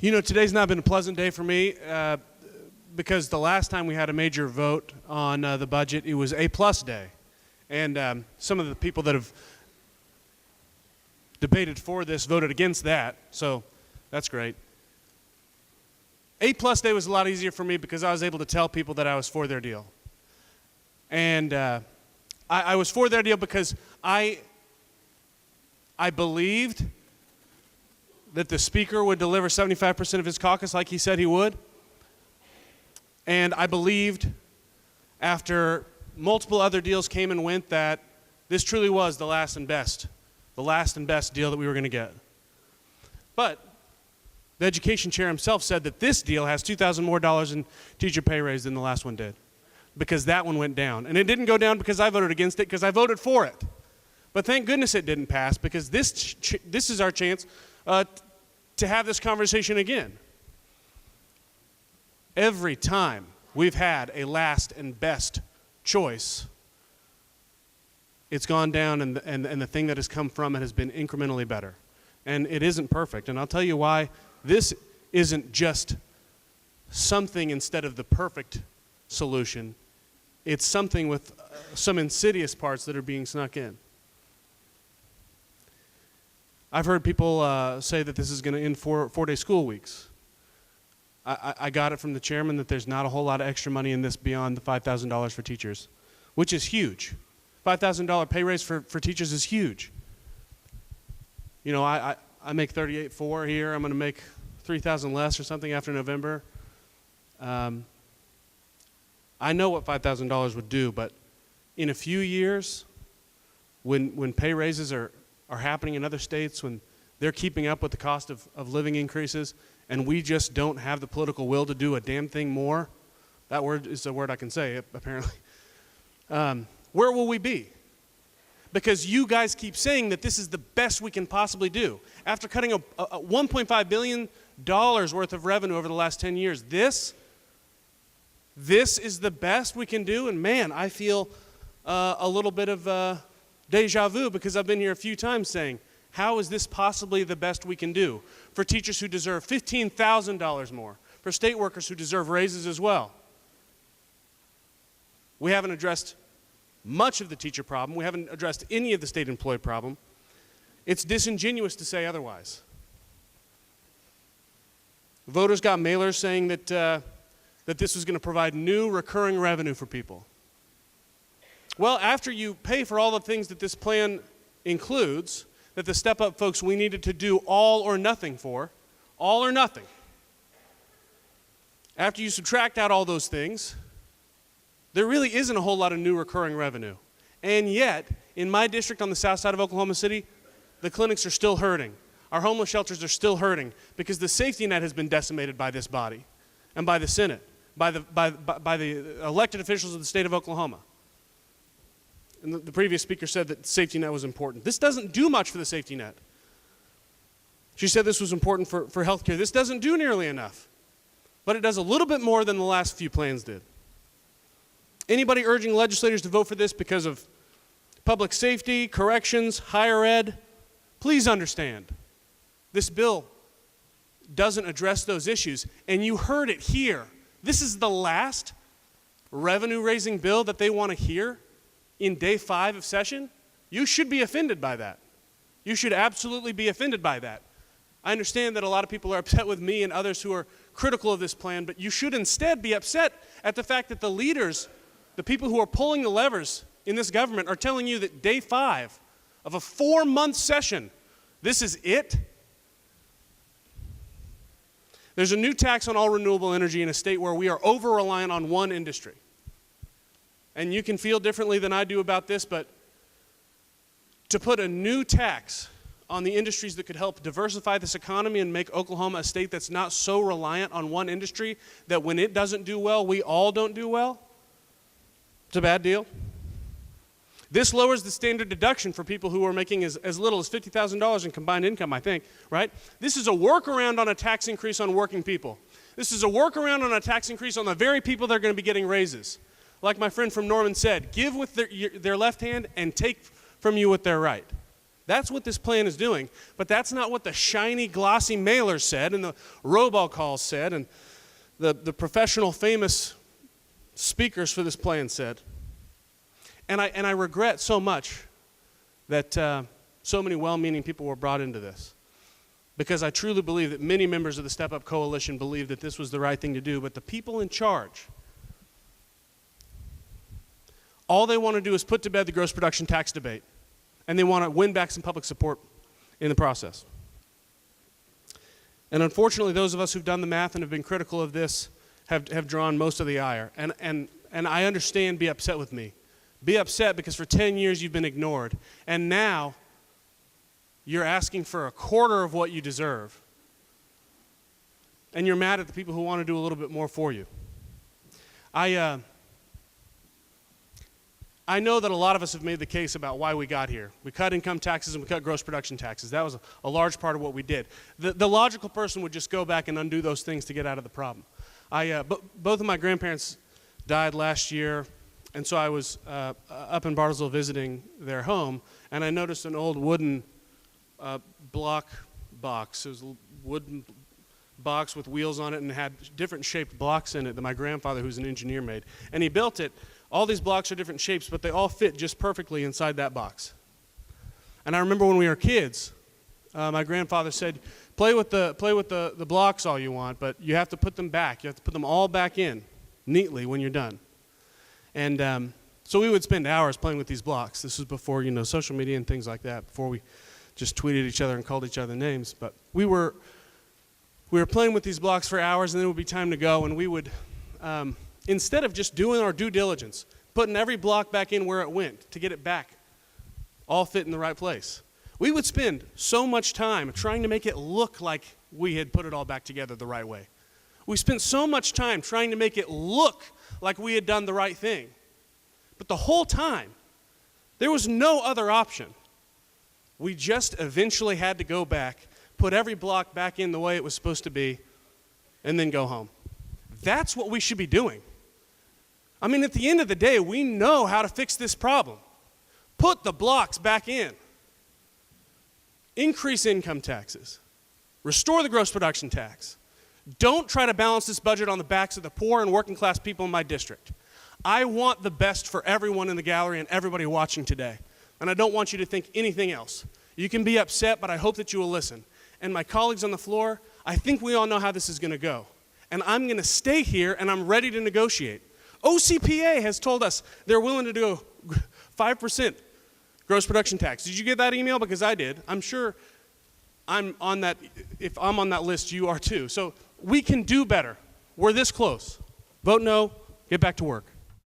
You know, today's not been a pleasant day for me because the last time we had a major vote on the budget, it was A-plus day. And some of the people that have debated for this voted against that, so that's great. A-plus day was a lot easier for me because I was able to tell people that I was for their deal. And I was for their deal because I believed that the speaker would deliver 75% of his caucus like he said he would. And I believed, after multiple other deals came and went, that this truly was the last and best deal that we were going to get. But the education chair himself said that this deal has $2,000 more in teacher pay raise than the last one did, because that one went down. And it didn't go down because I voted against it, because I voted for it. But thank goodness it didn't pass, because this is our chance to have this conversation again. Every time we've had a last and best choice, it's gone down, and the thing that has come from it has been incrementally better. And it isn't perfect, and I'll tell you why. This isn't just something instead of the perfect solution. It's something with some insidious parts that are being snuck in. I've heard people say that this is going to end four-day school weeks. I got it from the chairman that there's not a whole lot of extra money in this beyond the $5,000 for teachers, which is huge. $5,000 pay raise for teachers is huge. You know, I make $38,400 here. I'm going to make $3,000 less or something after November. I know what $5,000 would do, but in a few years, when pay raises are happening in other states, when they're keeping up with the cost of living increases, and we just don't have the political will to do a damn thing more, that word is a word I can say, apparently, where will we be? Because you guys keep saying that this is the best we can possibly do. After cutting a $1.5 billion worth of revenue over the last 10 years, this is the best we can do, and man, I feel a little bit of deja vu, because I've been here a few times saying, how is this possibly the best we can do for teachers who deserve $15,000 more, for state workers who deserve raises as well? We haven't addressed much of the teacher problem. We haven't addressed any of the state employee problem. It's disingenuous to say otherwise. Voters got mailers saying that this was going to provide new recurring revenue for people. Well, after you pay for all the things that this plan includes, that the step-up folks we needed to do all or nothing for, all or nothing, after you subtract out all those things, there really isn't a whole lot of new recurring revenue. And yet, in my district on the south side of Oklahoma City, the clinics are still hurting. Our homeless shelters are still hurting because the safety net has been decimated by this body and by the Senate, by the elected officials of the state of Oklahoma. And the previous speaker said that safety net was important. This doesn't do much for the safety net. She said this was important for health care. This doesn't do nearly enough, but it does a little bit more than the last few plans did. Anybody urging legislators to vote for this because of public safety, corrections, higher ed, please understand, this bill doesn't address those issues, and you heard it here. This is the last revenue-raising bill that they want to hear in day 5 of session. You should be offended by that. You should absolutely be offended by that. I understand that a lot of people are upset with me and others who are critical of this plan, but you should instead be upset at the fact that the leaders, the people who are pulling the levers in this government, are telling you that day 5 of a 4-month session, this is it. There's a new tax on all renewable energy in a state where we are over-reliant on one industry. And you can feel differently than I do about this, but to put a new tax on the industries that could help diversify this economy and make Oklahoma a state that's not so reliant on one industry that when it doesn't do well, we all don't do well, it's a bad deal. This lowers the standard deduction for people who are making as little as $50,000 in combined income, I think, right? This is a workaround on a tax increase on working people. This is a workaround on a tax increase on the very people that are going to be getting raises. Like my friend from Norman said, give with their left hand and take from you with their right. That's what this plan is doing. But that's not what the shiny, glossy mailers said and the robocalls said and the professional, famous speakers for this plan said. And I regret so much that so many well-meaning people were brought into this, because I truly believe that many members of the Step Up Coalition believed that this was the right thing to do, but the people in charge, all they want to do is put to bed the gross production tax debate, and they want to win back some public support in the process. And unfortunately, those of us who've done the math and have been critical of this have drawn most of the ire. And I understand, be upset with me. Be upset because for 10 years you've been ignored, and now you're asking for a quarter of what you deserve. And you're mad at the people who want to do a little bit more for you. I know that a lot of us have made the case about why we got here. We cut income taxes and we cut gross production taxes. That was a large part of what we did. The logical person would just go back and undo those things to get out of the problem. Both of my grandparents died last year, and so I was up in Bartlesville visiting their home, and I noticed an old wooden block box. It was a wooden box with wheels on it and had different shaped blocks in it that my grandfather, who's an engineer, made. And he built it. All these blocks are different shapes, but they all fit just perfectly inside that box. And I remember when we were kids, my grandfather said, play with the blocks all you want, but you have to put them back. You have to put them all back in neatly when you're done. And so we would spend hours playing with these blocks. This was before, social media and things like that, before we just tweeted each other and called each other names. But we were playing with these blocks for hours, and then it would be time to go, and we would, instead of just doing our due diligence, putting every block back in where it went to get it back, all fit in the right place, we would spend so much time trying to make it look like we had put it all back together the right way. We spent so much time trying to make it look like we had done the right thing. But the whole time, there was no other option. We just eventually had to go back, put every block back in the way it was supposed to be, and then go home. That's what we should be doing. I mean, at the end of the day, we know how to fix this problem. Put the blocks back in. Increase income taxes. Restore the gross production tax. Don't try to balance this budget on the backs of the poor and working class people in my district. I want the best for everyone in the gallery and everybody watching today. And I don't want you to think anything else. You can be upset, but I hope that you will listen. And my colleagues on the floor, I think we all know how this is going to go. And I'm going to stay here, and I'm ready to negotiate. OCPA has told us they're willing to do 5% gross production tax. Did you get that email? Because I did. I'm sure I'm on that. If I'm on that list, you are too. So we can do better. We're this close. Vote no. Get back to work.